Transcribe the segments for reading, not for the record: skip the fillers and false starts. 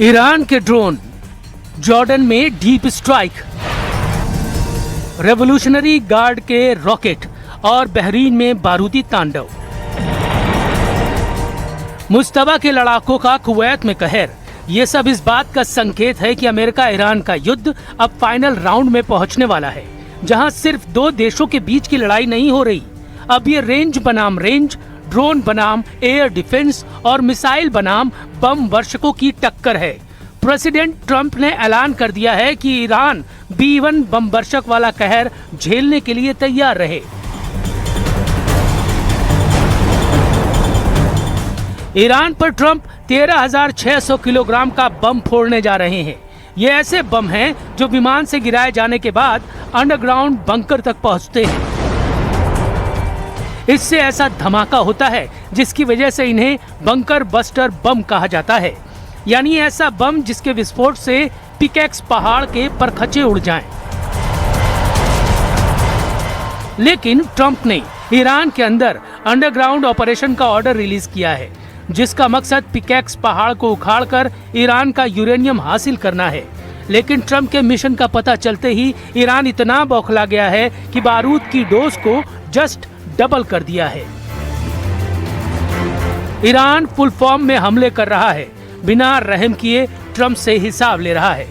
Iran के drone, Jordan में deep strike, revolutionary guard के रॉकेट और बहरीन में बारूदी तांडव। मुश्तबा के लड़ाकों का कुवैत में कहर। ये सब इस बात का संकेत है कि अमेरिका ईरान का युद्ध अब फाइनल राउंड में पहुंचने वाला है, जहां सिर्फ दो देशों के बीच की लड़ाई नहीं हो रही। अब ये रेंज बनाम रेंज, ड्रोन बनाम एयर डिफेंस और मिसाइल बनाम बम वर्षकों की टक्कर है। प्रेसिडेंट ट्रंप ने ऐलान कर दिया है कि ईरान B-1 बम वर्षक वाला कहर झेलने के लिए तैयार रहे। ईरान पर ट्रंप 13,600 किलोग्राम का बम फोड़ने जा रहे हैं। ये ऐसे बम हैं जो विमान से गिराए जाने के बाद अंडरग्राउंड बंकर तक पहुंचते हैं। इससे ऐसा धमाका होता है जिसकी वजह से इन्हें बंकर बस्टर बम कहा जाता है, यानी ऐसा बम जिसके विस्फोट से पिकैक्स पहाड़ के परखचे उड़ जाएं। लेकिन ट्रंप ने ईरान के अंदर अंडरग्राउंड ऑपरेशन का ऑर्डर रिलीज किया है, जिसका मकसद पिकैक्स पहाड़ को उखाड़कर ईरान का यूरेनियम हासिल करना है। लेकिन ट्रंप के मिशन का पता चलते ही ईरान इतना बौखला गया है कि बारूद की डोज को जस्ट डबल कर दिया है। ईरान फुल फॉर्म में हमले कर रहा है, बिना रहम किए ट्रंप से हिसाब ले रहा है।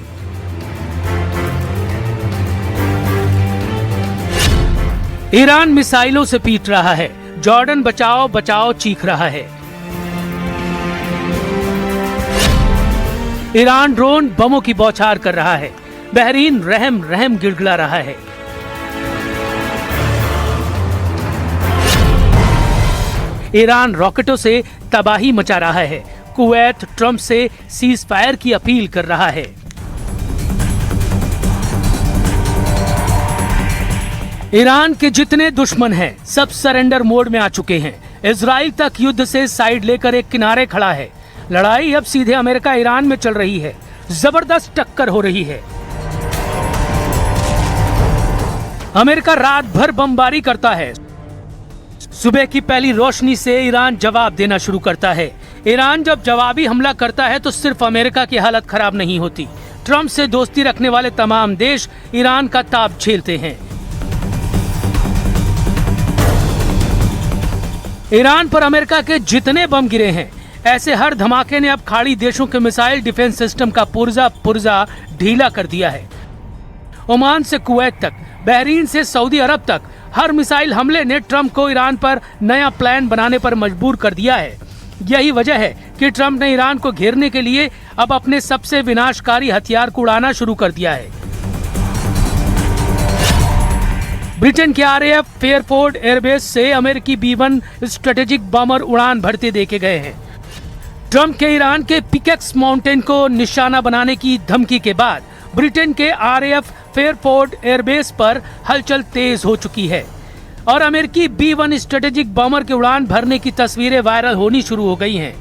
ईरान मिसाइलों से पीट रहा है, जॉर्डन बचाओ बचाओ चीख रहा है। ईरान ड्रोन बमों की बौछार कर रहा है, बहरीन रहम रहम गिड़गिड़ा रहा है। ईरान रॉकेटों से तबाही मचा रहा है, कुवैत ट्रंप से सीज फायर की अपील कर रहा है। ईरान के जितने दुश्मन हैं, सब सरेंडर मोड में आ चुके हैं। इजराइल तक युद्ध से साइड लेकर एक किनारे खड़ा है। लड़ाई अब सीधे अमेरिका ईरान में चल रही है, जबरदस्त टक्कर हो रही है। अमेरिका रात भर बमबारी करता है, सुबह की पहली रोशनी से ईरान जवाब देना शुरू करता है। ईरान जब जवाबी हमला करता है तो सिर्फ अमेरिका की हालत खराब नहीं होती, ट्रंप से दोस्ती रखने वाले तमाम देश ईरान का ताप झेलते हैं। ईरान पर अमेरिका के जितने बम गिरे हैं, ऐसे हर धमाके ने अब खाड़ी देशों के मिसाइल डिफेंस सिस्टम का पुर्जा ढीला कर दिया है। ओमान से कुवैत तक, बहरीन से सऊदी अरब तक हर मिसाइल हमले ने ट्रंप को ईरान पर नया प्लान बनाने पर मजबूर कर दिया है। यही वजह है कि ट्रंप ने ईरान को घेरने के लिए अब अपने सबसे विनाशकारी हथियार को उड़ाना शुरू कर दिया है। ब्रिटेन के RAF फेयरफोर्ड एयरबेस से अमेरिकी B-1 स्ट्रेटेजिक बॉम्बर उड़ान भरते देखे गए हैं। ट्रंप के ईरान के पिकैक्स माउंटेन को निशाना बनाने की धमकी के बाद ब्रिटेन के RAF फेयरफोर्ड एयरबेस पर हलचल तेज हो चुकी है और अमेरिकी B-1 स्ट्रेटेजिक बॉम्बर के उड़ान भरने की तस्वीरें वायरल होनी शुरू हो गई हैं।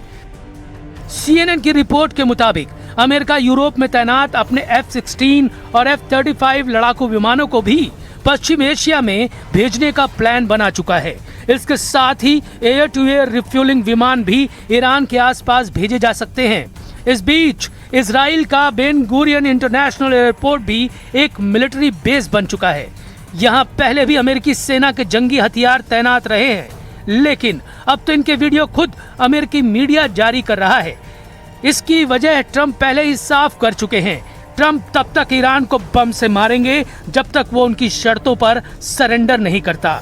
CNN की रिपोर्ट के मुताबिक अमेरिका यूरोप में तैनात अपने F-16 और F-35 लड़ाकू विमानों को भी पश्चिम एशिया में भेजने का प्लान बना चुका है। इसके साथ ही एयर टू एयर रिफ्यूलिंग विमान भी ईरान के आसपास भेजे जा सकते हैं। इस बीच इजराइल का बेन गुरियन इंटरनेशनल एयरपोर्ट भी एक मिलिट्री बेस बन चुका है। यहाँ पहले भी अमेरिकी सेना के जंगी हथियार तैनात रहे हैं, लेकिन अब तो इनके वीडियो खुद अमेरिकी मीडिया जारी कर रहा है। इसकी वजह ट्रंप पहले ही साफ कर चुके हैं। ट्रंप तब तक ईरान को बम से मारेंगे जब तक वो उनकी शर्तों पर सरेंडर नहीं करता।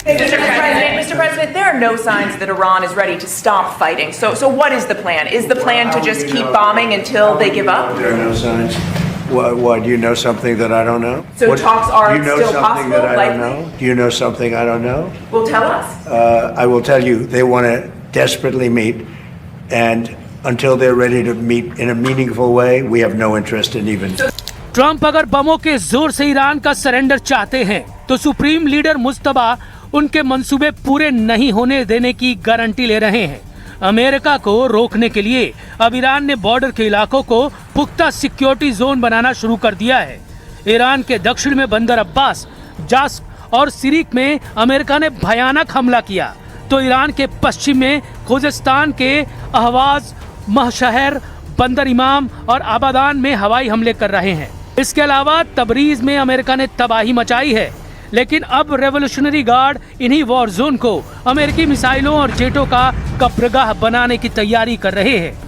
Mr. President, there are no signs that Iran is ready to stop fighting. So what is the plan? Is the plan to just keep bombing until they give up? There are no signs. What do you know something that I don't know? So talks are do you know still something possible? that I don't know? Do you know something I don't know? Well, tell us. I will tell you. They want to desperately meet, and until they're ready to meet in a meaningful way, we have no interest in even. Trump अगर बमों के जोर से Iran का surrender चाहते हैं तो supreme leader Mushtaba उनके मंसूबे पूरे नहीं होने देने की गारंटी ले रहे हैं। अमेरिका को रोकने के लिए अब ईरान ने बॉर्डर के इलाकों को पुख्ता सिक्योरिटी जोन बनाना शुरू कर दिया है। ईरान के दक्षिण में बंदर अब्बास, जास्क और सिरिक में अमेरिका ने भयानक हमला किया, तो ईरान के पश्चिम में खुजेस्तान के अहवाज, महशहर, बंदर इमाम और आबादान में हवाई हमले कर रहे हैं। इसके अलावा तबरीज में अमेरिका ने तबाही मचाई है, लेकिन अब रेवोल्यूशनरी गार्ड इन्हीं वॉर जोन को अमेरिकी मिसाइलों और जेटों का कब्रगाह बनाने की तैयारी कर रहे हैं।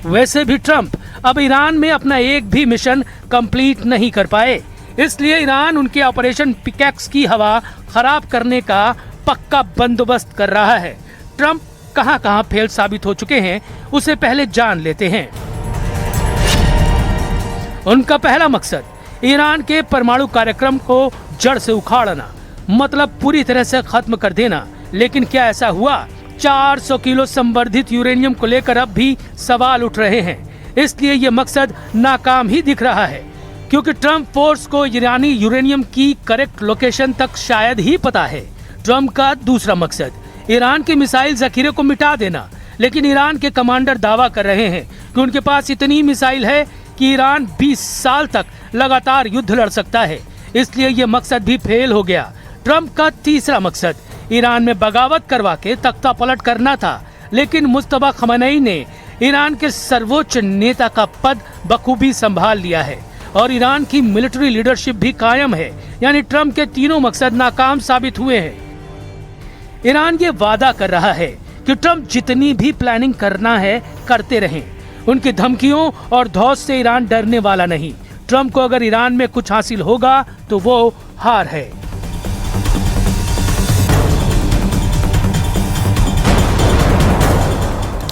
वैसे भी ट्रंप अब ईरान में अपना एक भी मिशन कंप्लीट नहीं कर पाए, इसलिए ईरान उनके ऑपरेशन पिकैक्स की हवा खराब करने का पक्का बंदोबस्त कर रहा है। ट्रंप कहां-कहां फेल साबित हो चुके हैं, उसे पहले जान लेते हैं। उनका पहला मकसद ईरान के परमाणु कार्यक्रम को जड़ से उखाड़ना, मतलब पूरी तरह से खत्म कर देना। लेकिन क्या ऐसा हुआ? 400 किलो संवर्धित यूरेनियम को लेकर अब भी सवाल उठ रहे हैं, इसलिए ये मकसद नाकाम ही दिख रहा है, क्योंकि ट्रंप फोर्स को ईरानी यूरेनियम की करेक्ट लोकेशन तक शायद ही पता है। ट्रंप का दूसरा मकसद ईरान के मिसाइल जखीरे को मिटा देना, लेकिन ईरान के कमांडर दावा कर रहे हैं कि उनके पास इतनी मिसाइल है कि ईरान 20 साल तक लगातार युद्ध लड़ सकता है, इसलिए ये मकसद भी फेल हो गया। ट्रंप का तीसरा मकसद ईरान में बगावत करवा के तख्ता पलट करना था, लेकिन मुस्तफा खमेनी ने ईरान के सर्वोच्च नेता का पद बखूबी संभाल लिया है और ईरान की मिलिट्री लीडरशिप भी कायम है, यानी ट्रंप के तीनों मकसद नाकाम साबित हुए हैं। ईरान ये वादा कर रहा है कि ट्रंप जितनी भी प्लानिंग करना है करते रहें, उनकी धमकियों और धौस से ईरान डरने वाला नहीं। ट्रंप को अगर ईरान में कुछ हासिल होगा तो वो हार है।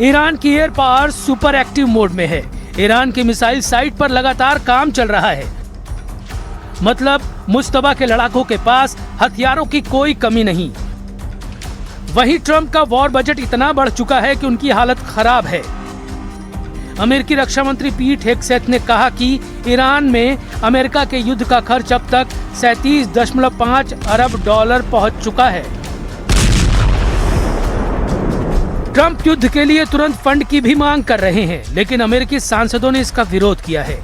ईरान की air power super active mode में है। ईरान की मिसाइल साइट पर लगातार काम चल रहा है, मतलब मुस्तफा के लड़ाकों के पास हथियारों की कोई कमी नहीं। वहीं ट्रंप का वॉर बजट इतना बढ़ चुका है कि उनकी हालत खराब है। अमेरिकी रक्षा मंत्री पीट हेगसेथ ने कहा कि ईरान में अमेरिका के युद्ध का खर्च अब तक 37.5 अरब डॉलर पहुंच चुका है। ट्रंप युद्ध के लिए तुरंत फंड की भी मांग कर रहे हैं, लेकिन अमेरिकी सांसदों ने इसका विरोध किया है।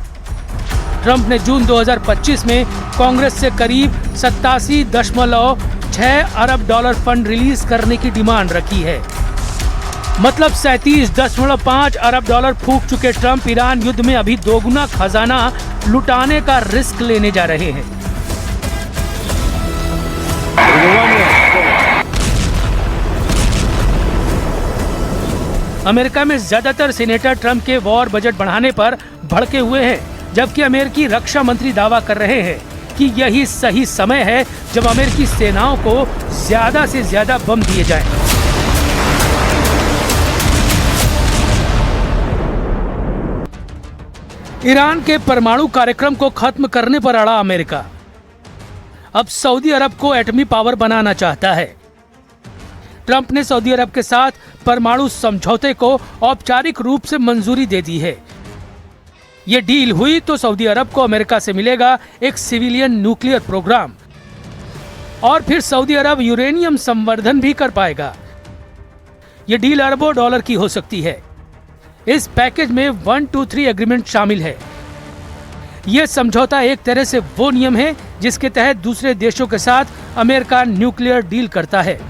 ट्रंप ने जून 2025 में कांग्रेस से करीब 87.6 अरब डॉलर फंड रिलीज करने की डिमांड रखी है। मतलब 37.5 अरब डॉलर फूंक चुके ट्रंप ईरान युद्ध में अभी दोगुना खजाना लुटाने का रिस्क लेने जा रहे हैं। अमेरिका में ज्यादातर सीनेटर ट्रंप के वॉर बजट बढ़ाने पर भड़के हुए हैं, जबकि अमेरिकी रक्षा मंत्री दावा कर रहे हैं कि यही सही समय है जब अमेरिकी सेनाओं को ज्यादा से ज्यादा बम दिए जाएं। ईरान के परमाणु कार्यक्रम को खत्म करने पर अड़ा अमेरिका अब सऊदी अरब को एटमी पावर बनाना चाहता है। ट्रंप ने सऊदी अरब के साथ परमाणु समझौते को औपचारिक रूप से मंजूरी दे दी है। ये डील हुई तो सऊदी अरब को अमेरिका से मिलेगा एक सिविलियन न्यूक्लियर प्रोग्राम और फिर सऊदी अरब यूरेनियम संवर्धन भी कर पाएगा। ये डील अरबों डॉलर की हो सकती है। इस पैकेज में 123 एग्रीमेंट शामिल है। यह समझौता एक तरह से वो नियम है जिसके तहत दूसरे देशों के साथ अमेरिका न्यूक्लियर डील करता है।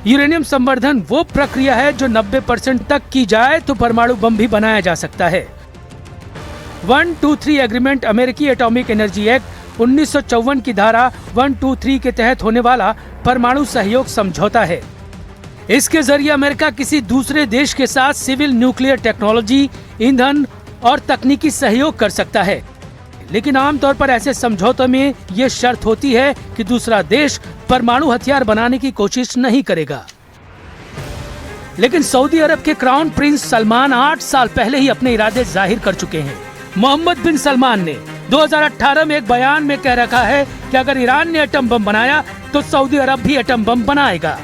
यूरेनियम संवर्धन वो प्रक्रिया है जो 90% तक की जाए तो परमाणु बम भी बनाया जा सकता है। 123 एग्रीमेंट अमेरिकी एटॉमिक एनर्जी एक्ट 1954 की धारा 123 के तहत होने वाला परमाणु सहयोग समझौता है। इसके जरिए अमेरिका किसी दूसरे देश के साथ सिविल न्यूक्लियर टेक्नोलॉजी, ईंधन और तकनीकी सहयोग कर सकता है, लेकिन आमतौर पर ऐसे समझौतों में यह शर्त होती है कि दूसरा देश परमाणु हथियार बनाने की कोशिश नहीं करेगा। लेकिन सऊदी अरब के क्राउन प्रिंस सलमान 8 साल पहले ही अपने इरादे जाहिर कर चुके हैं। मोहम्मद बिन सलमान ने 2018 में एक बयान में कह रखा है कि अगर ईरान ने एटम बम बनाया तो सऊदी अरब भी एटम बम बनाएगा।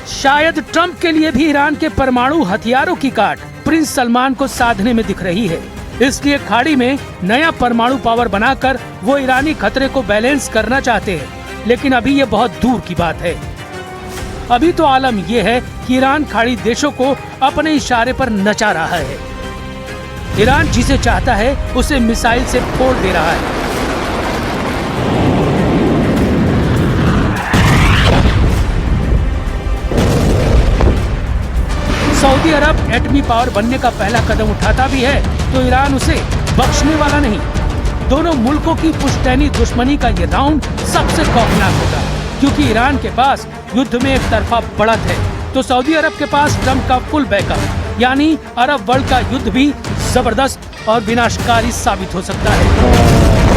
शायद ट्रंप के लिए भी ईरान के परमाणु हथियारों की काट प्रिंस सलमान को साधने में दिख रही है। इसलिए खाड़ी में नया परमाणु पावर बनाकर वो ईरानी खतरे को बैलेंस करना चाहते हैं, लेकिन अभी ये बहुत दूर की बात है। अभी तो आलम ये है कि ईरान खाड़ी देशों को अपने इशारे पर नचा रहा है। ईरान जिसे चाहता है उसे मिसाइल से फोड़ दे रहा है। सऊदी अरब एटमी पावर बनने का पहला कदम उठाता भी है तो ईरान उसे बख्शने वाला नहीं। दोनों मुल्कों की पुश्तैनी दुश्मनी का ये राउंड सबसे खौफनाक होगा, क्योंकि ईरान के पास युद्ध में एक तरफा बढ़त है तो सऊदी अरब के पास ट्रंप का फुल बैकअप, यानी अरब वर्ल्ड का युद्ध भी जबरदस्त और विनाशकारी साबित हो सकता है।